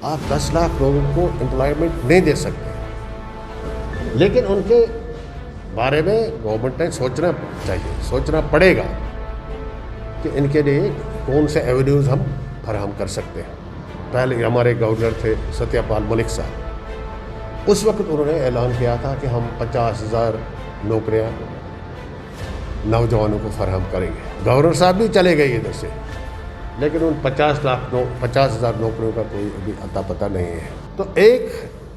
आप 10 लाख लोगों को एम्प्लॉयमेंट नहीं दे सकते, लेकिन उनके बारे में गवर्नमेंट ने सोचना चाहिए, सोचना पड़ेगा कि इनके लिए कौन से एवेन्यूज़ हम फराहम कर सकते हैं। पहले हमारे गवर्नर थे सत्यपाल मलिक साहब, उस वक्त उन्होंने ऐलान किया था कि हम 50,000 नौकरियां नौजवानों को फराहम करेंगे। गवर्नर साहब भी चले गए इधर से, लेकिन उन 50,000 नौकरियों का कोई अभी अता पता नहीं है। तो एक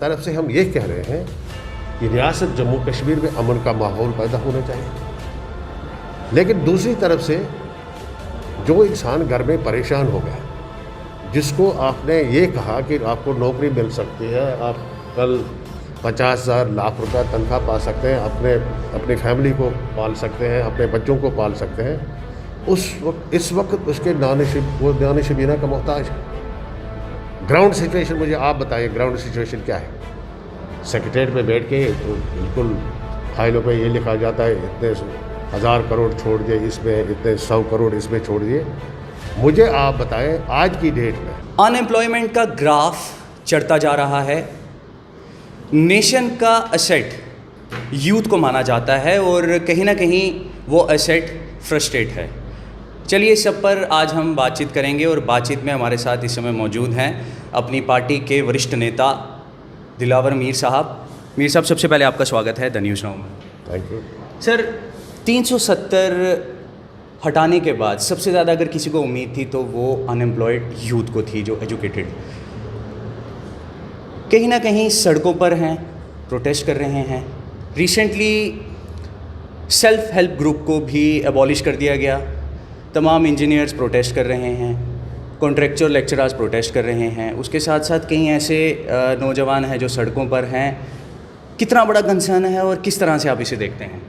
तरफ से हम ये कह रहे हैं कि रियासत जम्मू कश्मीर में अमन का माहौल पैदा होना चाहिए, लेकिन दूसरी तरफ से जो इंसान घर में परेशान हो गया, जिसको आपने ये कहा कि आपको नौकरी मिल सकती है, आप कल 50,000 लाख रुपया तनख्वाह पा सकते हैं, अपनी फैमिली को पाल सकते हैं, अपने बच्चों को पाल सकते हैं, इस वक्त उसके वो दानिशबीना का मोहताज है। ग्राउंड सिचुएशन मुझे आप बताइए, ग्राउंड सिचुएशन क्या है? सेक्रेटरीट में बैठ के तो बिल्कुल फाइलों पे ये लिखा जाता है इतने 1000 करोड़ छोड़ दिए इसमें, इतने 100 करोड़ इसमें छोड़ दिए। मुझे आप बताएं आज की डेट में अनएम्प्लॉयमेंट का ग्राफ चढ़ता जा रहा है। नेशन का एसेट यूथ को माना जाता है और कहीं ना कहीं वो एसेट फ्रस्ट्रेट है। चलिए इस सब पर आज हम बातचीत करेंगे और बातचीत में हमारे साथ इस समय मौजूद हैं अपनी पार्टी के वरिष्ठ नेता दिलावर मीर साहब। मीर साहब, सबसे पहले आपका स्वागत है द न्यूज़ नाउ में। थैंक यू सर, 370 हटाने के बाद सबसे ज़्यादा अगर किसी को उम्मीद थी तो वो अनएम्प्लॉयड यूथ को थी, जो एजुकेटेड कहीं ना कहीं सड़कों पर हैं, प्रोटेस्ट कर रहे हैं। रिसेंटली सेल्फ हेल्प ग्रुप को भी एबॉलिश कर दिया गया। तमाम इंजीनियर्स प्रोटेस्ट कर रहे हैं, कॉन्ट्रेक्चुअल लेक्चरर्स प्रोटेस्ट कर रहे हैं। उसके साथ साथ कई ऐसे नौजवान हैं जो सड़कों पर हैं। कितना बड़ा कंसर्न है और किस तरह से आप इसे देखते हैं?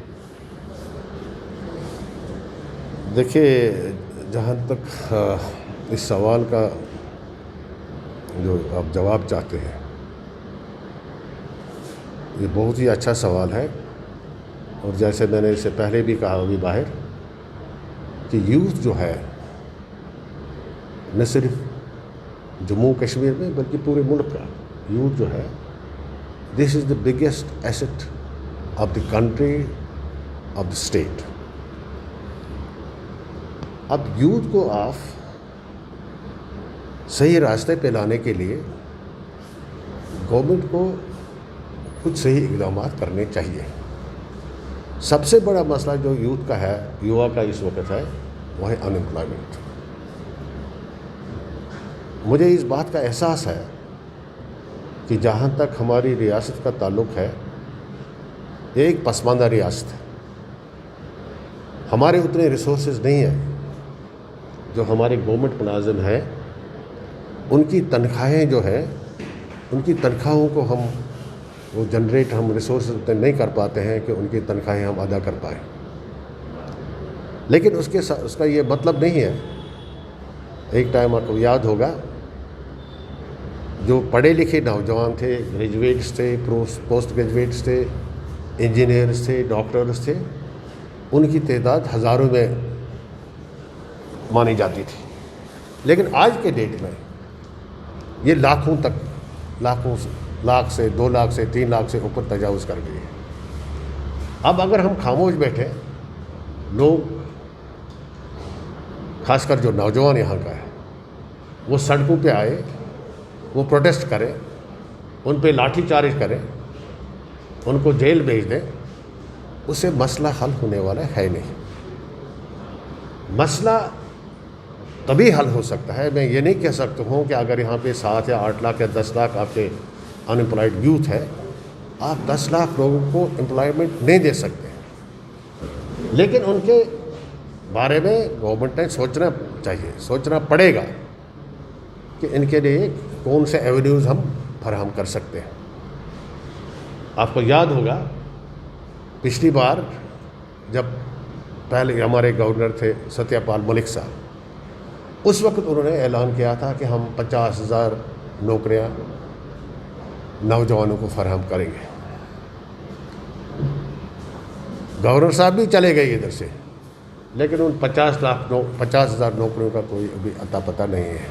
देखिए, जहाँ तक इस सवाल का जो आप जवाब चाहते हैं, ये बहुत ही अच्छा सवाल है। और जैसे मैंने इससे पहले भी कहा अभी बाहर कि यूथ जो है न सिर्फ जम्मू कश्मीर में बल्कि पूरे मुल्क का यूथ जो है, this is the biggest asset of the country, of the state. अब यूथ को आप सही रास्ते पे लाने के लिए गवर्नमेंट को कुछ सही इक़दाम करने चाहिए। सबसे बड़ा मसला जो यूथ का है, युवा का इस वक्त है, वह है अनएम्प्लॉयमेंट। मुझे इस बात का एहसास है कि जहाँ तक हमारी रियासत का ताल्लुक़ है, ये एक पसमानदा रियासत है। हमारे उतने रिसोर्सेज नहीं हैं जो हमारे गवर्नमेंट मुलाजिम हैं, उनकी तनख्वाहें जो हैं, उनकी तनख्वाहों को हम वो जनरेट हम रिसोर्स उतने नहीं कर पाते हैं कि उनकी तनख्वाहें हम अदा कर पाएँ। लेकिन उसका ये मतलब नहीं है, एक टाइम आपको याद होगा, जो पढ़े लिखे नौजवान थे, ग्रेजुएट्स थे, पोस्ट ग्रेजुएट्स थे, इंजीनियर्स थे, डॉक्टर्स थे, उनकी तादाद हज़ारों में मानी जाती थी। लेकिन आज के डेट में ये लाखों तक, लाख से 2 लाख से 3 लाख से ऊपर तजावुज़ कर गई है। अब अगर हम खामोश बैठे, लोग खासकर जो नौजवान यहाँ का है वो सड़कों पे आए, वो प्रोटेस्ट करें, उन पे लाठी चार्ज करें, उनको जेल भेज दें, उससे मसला हल होने वाला है नहीं। मसला तभी हल हो सकता है, मैं ये नहीं कह सकता हूँ कि अगर यहाँ पे 7 या 8 लाख या 10 लाख आपके अनएम्प्लॉयड यूथ है, आप 10 लाख लोगों को एम्प्लॉयमेंट नहीं दे सकते, लेकिन उनके बारे में गवर्नमेंट ने सोचना चाहिए, सोचना पड़ेगा कि इनके लिए कौन से एवेन्यूज़ हम फराहम कर सकते हैं। आपको याद होगा पिछली बार जब पहले हमारे गवर्नर थे सत्यपाल मलिक साहब, उस वक्त उन्होंने ऐलान किया था कि हम 50,000 नौकरियां नौजवानों को फराहम करेंगे। गवर्नर साहब भी चले गए इधर से, लेकिन उन 50,000 नौकरियों का कोई अभी अता पता नहीं है।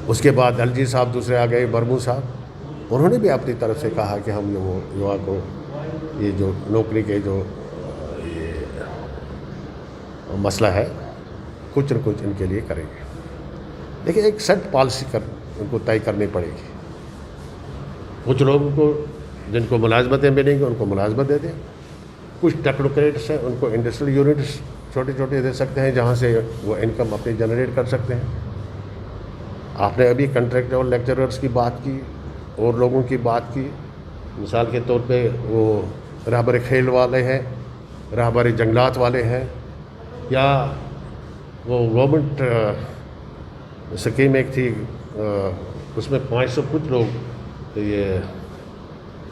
उसके बाद दलजी साहब दूसरे आ गए, बरमू साहब, उन्होंने भी अपनी तरफ से कहा कि हम वो युवा को ये जो नौकरी के जो ये मसला है कुछ न कुछ इनके लिए करेंगे। देखिए, एक सेट पॉलिसी उनको तय करनी पड़ेगी। कुछ लोगों को जिनको मुलाजमतें मिलेंगी उनको मुलाजमत दे दें, कुछ टेक्नोक्रेट्स हैं उनको इंडस्ट्रियल यूनिट्स छोटे छोटे दे सकते हैं जहाँ से वो इनकम अपनी जनरेट कर सकते हैं। आपने अभी कंट्रैक्टर और लेक्चरर्स की बात की और लोगों की बात की, मिसाल के तौर पे वो रहबर खेल वाले हैं, रहबर जंगलात वाले हैं, या वो गवर्नमेंट स्कीम एक थी उसमें 500 कुछ लोग ये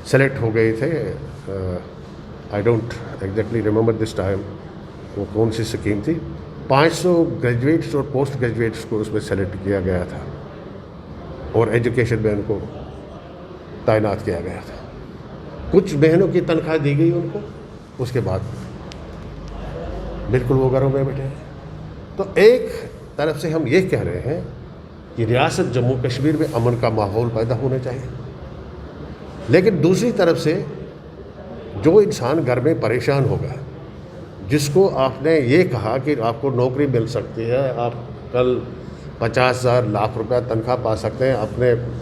सेलेक्ट हो गए थे। I don't exactly remember this time वो कौन सी स्कीम थी। 500 ग्रेजुएट्स और पोस्ट ग्रेजुएट्स को उसमें सेलेक्ट किया गया था और एजुकेशन में उनको तैनात किया गया था। कुछ महीनों की तनख्वाह दी गई उनको, उसके बाद बिल्कुल वो घरों में बैठे हैं। तो एक तरफ से हम ये कह रहे हैं कि रियासत जम्मू कश्मीर में अमन का माहौल पैदा होना चाहिए, लेकिन दूसरी तरफ से जो इंसान घर में परेशान होगा, जिसको आपने ये कहा कि आपको नौकरी मिल सकती है, आप कल 50,000 लाख रुपया तनख्वाह पा सकते हैं,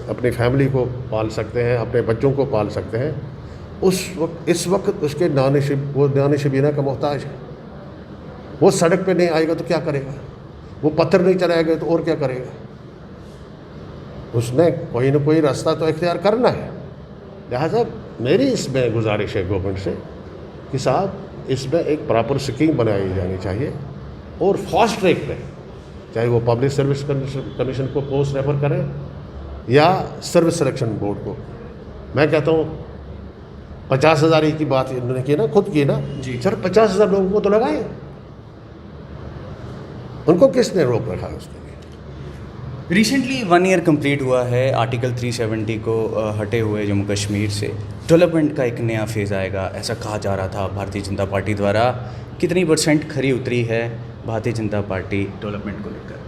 अपनी फैमिली को पाल सकते हैं, अपने बच्चों को पाल सकते हैं, इस वक्त उसके वो नानिशबीना का मोहताज है। वो सड़क पे नहीं आएगा तो क्या करेगा, वो पत्थर नहीं चलाएगा तो और क्या करेगा। उसने कोई ना कोई रास्ता तो इख्तियार करना है। लिहाजा मेरी इसमें गुजारिश है गवर्नमेंट से कि साहब इसमें एक प्रॉपर स्कीम बनाई जानी चाहिए और फास्ट ट्रैक पे, चाहे वो पब्लिक सर्विस कमीशन को पोस्ट रेफर करें या सर्विस सिलेक्शन बोर्ड को। मैं कहता हूँ 50,000 की बात इन्होंने की ना, खुद की ना जी, सर 50,000 लोगों को तो लगाए, उनको किसने रोक रखा है उसके लिए। रिसेंटली 1 ईयर कंप्लीट हुआ है आर्टिकल 370 को हटे हुए जम्मू कश्मीर से। डेवलपमेंट का एक नया फेज़ आएगा ऐसा कहा जा रहा था भारतीय जनता पार्टी द्वारा। कितनी % खरी उतरी है भारतीय जनता पार्टी डेवलपमेंट को लेकर?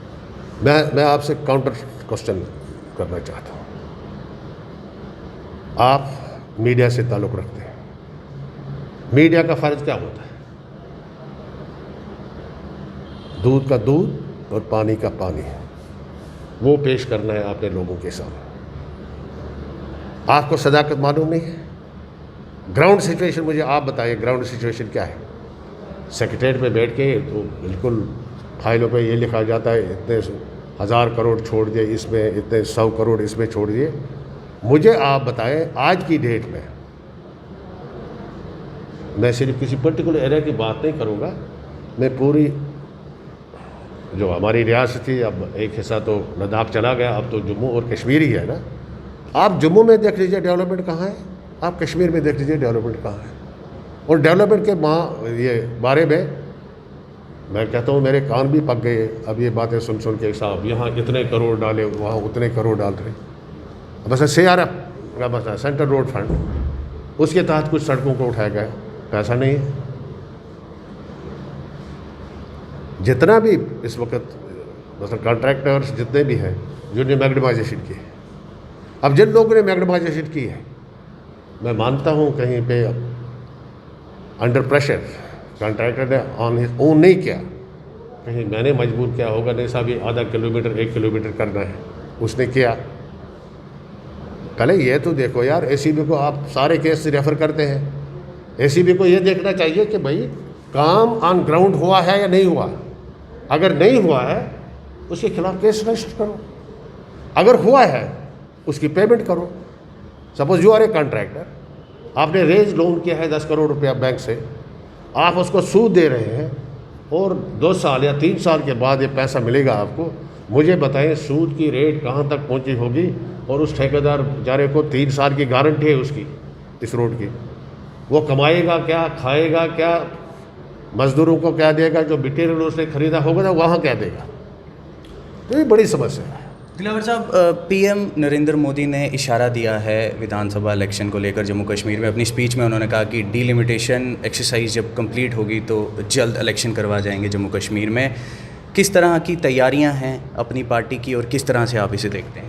मैं आपसे काउंटर क्वेश्चन करना चाहता हूँ। आप मीडिया से ताल्लुक़ रखते हैं, मीडिया का फ़र्ज़ क्या होता है? दूध का दूध और पानी का पानी वो पेश करना है आपने लोगों के सामने। आपको सदाकत मालूम नहीं है? ग्राउंड सिचुएशन मुझे आप बताइए, ग्राउंड सिचुएशन क्या है? सेक्रेटरीट में बैठ के तो बिल्कुल फाइलों पे ये लिखा जाता है इतने 1000 करोड़ छोड़ दिए इसमें, इतने 100 करोड़ इसमें छोड़ दिए। मुझे आप बताएं आज की डेट में, मैं सिर्फ किसी पर्टिकुलर एरिया की बात नहीं करूँगा, मैं पूरी जो हमारी रियासत थी, अब एक हिस्सा तो लद्दाख चला गया, अब तो जम्मू और कश्मीर ही है ना। आप जम्मू में देख लीजिए डेवलपमेंट कहाँ है, आप कश्मीर में देख लीजिए डेवलपमेंट कहाँ है। और डेवलपमेंट के ये बारे में मैं कहता हूँ मेरे कान भी पक गए अब ये बातें सुन सुन के। साहब यहाँ इतने करोड़ डाले, वहाँ उतने करोड़ डाल रहे। बस CRF का बस सेंट्रल रोड फंड, उसके तहत कुछ सड़कों को उठाया गया, पैसा नहीं है। जितना भी इस वक्त मतलब कॉन्ट्रैक्टर्स जितने भी हैं जिन्होंने मैग्नेटाइजेशन की है, अब जिन लोगों ने मैग्नेटाइजेशन की है, मैं मानता हूँ कहीं पे अंडर प्रेशर कॉन्ट्रैक्टर ने ऑन हिज ओन नहीं किया, कहीं मैंने मजबूर किया होगा, नहीं साहब ये आधा किलोमीटर 1 किलोमीटर करना है, उसने किया। कल ये तो देखो यार, ACB को आप सारे केस रेफ़र करते हैं, ACB को ये देखना चाहिए कि भाई काम ऑन ग्राउंड हुआ है या नहीं हुआ। अगर नहीं हुआ है उसके खिलाफ केस रजिस्टर करो, अगर हुआ है उसकी पेमेंट करो। Suppose you are a contractor, आपने रेज लोन किया है 10 करोड़ रुपया बैंक से, आप उसको सूद दे रहे हैं और 2 साल या 3 साल के बाद ये पैसा मिलेगा आपको। मुझे बताएं सूद की रेट कहाँ तक पहुँची होगी, और उस ठेकेदार बेचारे को 3 साल की गारंटी है उसकी, इस रोड की। वो कमाएगा क्या, खाएगा क्या, मजदूरों को क्या देगा, जो मटीरियल उसने खरीदा होगा ना वहाँ क्या देगा। तो ये बड़ी समस्या है। दिलावर साहब, PM नरेंद्र मोदी ने इशारा दिया है विधानसभा इलेक्शन को लेकर जम्मू कश्मीर में। अपनी स्पीच में उन्होंने कहा कि डिलिमिटेशन एक्सरसाइज जब कंप्लीट होगी तो जल्द इलेक्शन करवा जाएंगे जम्मू कश्मीर में। किस तरह की तैयारियां हैं अपनी पार्टी की और किस तरह से आप इसे देखते हैं?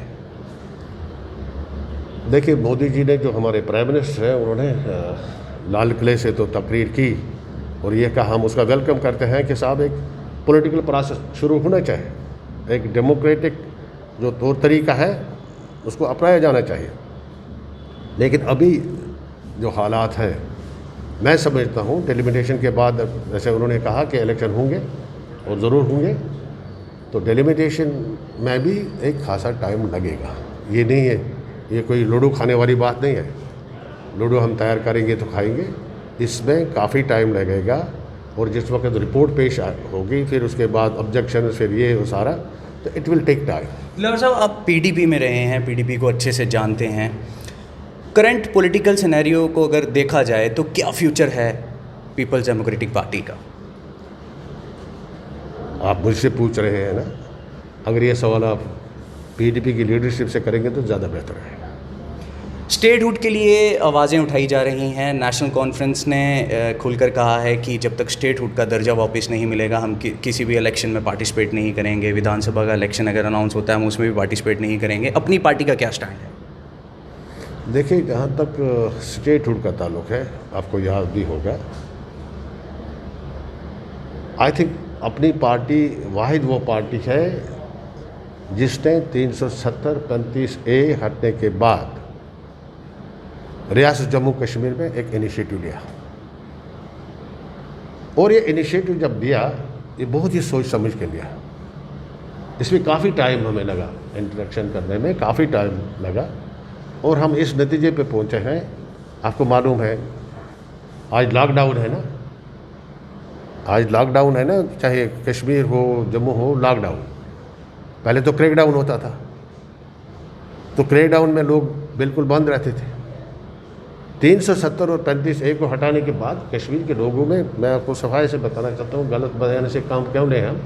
देखिए, मोदी जी ने जो हमारे प्राइम मिनिस्टर हैं उन्होंने लाल किले से तो तकरीर की और ये कहा, हम उसका वेलकम करते हैं कि साहब एक पॉलिटिकल प्रोसेस शुरू होना चाहिए, एक डेमोक्रेटिक जो तौर तरीका है उसको अपनाया जाना चाहिए। लेकिन अभी जो हालात हैं, मैं समझता हूँ डिलिमिटेशन के बाद, जैसे उन्होंने कहा कि इलेक्शन होंगे और ज़रूर होंगे, तो डिलिमिटेशन में भी एक खासा टाइम लगेगा। ये नहीं है, ये कोई लूडो खाने वाली बात नहीं है, लूडो हम तैयार करेंगे तो खाएंगे। इसमें काफ़ी टाइम लगेगा और जिस वक्त रिपोर्ट पेश होगी, फिर उसके बाद ऑब्जेक्शन, फिर ये वो सारा, तो it will take time. Dilawar साहब, आप पीडीपी में रहे हैं, पीडीपी को अच्छे से जानते हैं। करंट पॉलिटिकल सिनेरियो को अगर देखा जाए तो क्या फ्यूचर है पीपल्स डेमोक्रेटिक पार्टी का? आप मुझसे पूछ रहे हैं ना, अगर ये सवाल आप पीडीपी की लीडरशिप से करेंगे तो ज़्यादा बेहतर है। स्टेटहुड के लिए आवाज़ें उठाई जा रही हैं। नेशनल कॉन्फ्रेंस ने खुलकर कहा है कि जब तक स्टेटहुड का दर्जा वापस नहीं मिलेगा हम किसी भी इलेक्शन में पार्टिसिपेट नहीं करेंगे। विधानसभा का इलेक्शन अगर अनाउंस होता है हम उसमें भी पार्टिसिपेट नहीं करेंगे। अपनी पार्टी का क्या स्टैंड है? देखिए, जहाँ तक स्टेटहुड का ताल्लुक़ है, आपको याद भी होगा, आई थिंक अपनी पार्टी वाहिद वो पार्टी है जिसने 370-35A हटने के बाद रियासत जम्मू कश्मीर में एक इनिशिएटिव लिया। और ये इनिशिएटिव जब लिया, ये बहुत ही सोच समझ के लिया। इसमें काफ़ी टाइम हमें लगा, इंट्रोडक्शन करने में काफ़ी टाइम लगा और हम इस नतीजे पे पहुंचे हैं। आपको मालूम है आज लॉकडाउन है ना, आज लॉकडाउन है ना, चाहे कश्मीर हो, जम्मू हो, लॉकडाउन। पहले तो क्रैकडाउन होता था, तो क्रैकडाउन में लोग बिल्कुल बंद रहते थे। 370 और 35A को हटाने के बाद कश्मीर के लोगों में, मैं आपको सफाई से बताना चाहता हूँ, गलत बयान से काम क्यों नहीं, हम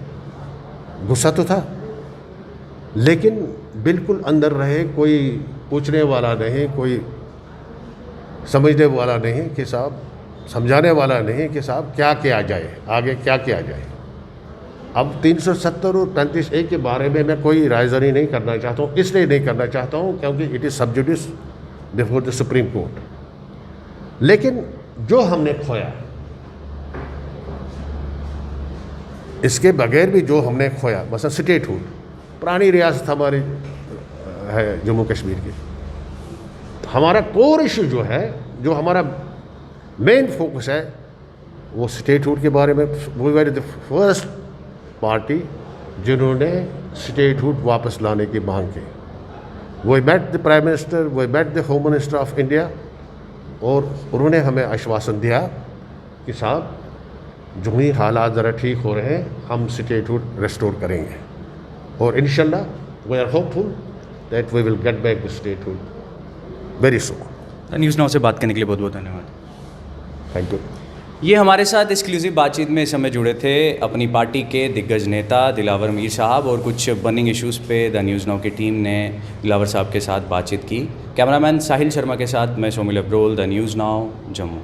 गुस्सा तो था लेकिन बिल्कुल अंदर रहे, कोई पूछने वाला नहीं, कोई समझने वाला नहीं कि साहब, समझाने वाला नहीं कि साहब क्या किया जाए, आगे क्या किया जाए। अब 370 और 35A के बारे में मैं कोई रायज़नी नहीं करना चाहता हूँ। इसलिए नहीं करना चाहता हूँ क्योंकि इट इज़ सब जुडिस बिफोर द सुप्रीम कोर्ट। लेकिन जो हमने खोया, इसके बगैर भी जो हमने खोया, मसलन स्टेटहुड, पुरानी रियासत हमारी है जम्मू कश्मीर की, हमारा कोर इशू जो है, जो हमारा मेन फोकस है, वो स्टेटहुड के बारे में। We were the first party जिन्होंने स्टेटहुड वापस लाने की मांग की। We met the prime minister, we met the home minister of India, और उन्होंने हमें आश्वासन दिया कि साहब जो ही हालात ज़रा ठीक हो रहे हैं, हम स्टेटहुड रेस्टोर करेंगे और इंशाल्लाह we are hopeful that we will get back the statehood very soon. News now से बात करने के लिए बहुत बहुत धन्यवाद। Thank you. ये हमारे साथ एक्सक्लूसिव बातचीत में इस समय जुड़े थे अपनी पार्टी के दिग्गज नेता दिलावर मीर साहब, और कुछ बर्निंग इश्यूज़ पे द न्यूज़ नाउ की टीम ने दिलावर साहब के साथ बातचीत की। कैमरामैन साहिल शर्मा के साथ मैं Shomil Abrol, the News Now, Jammu.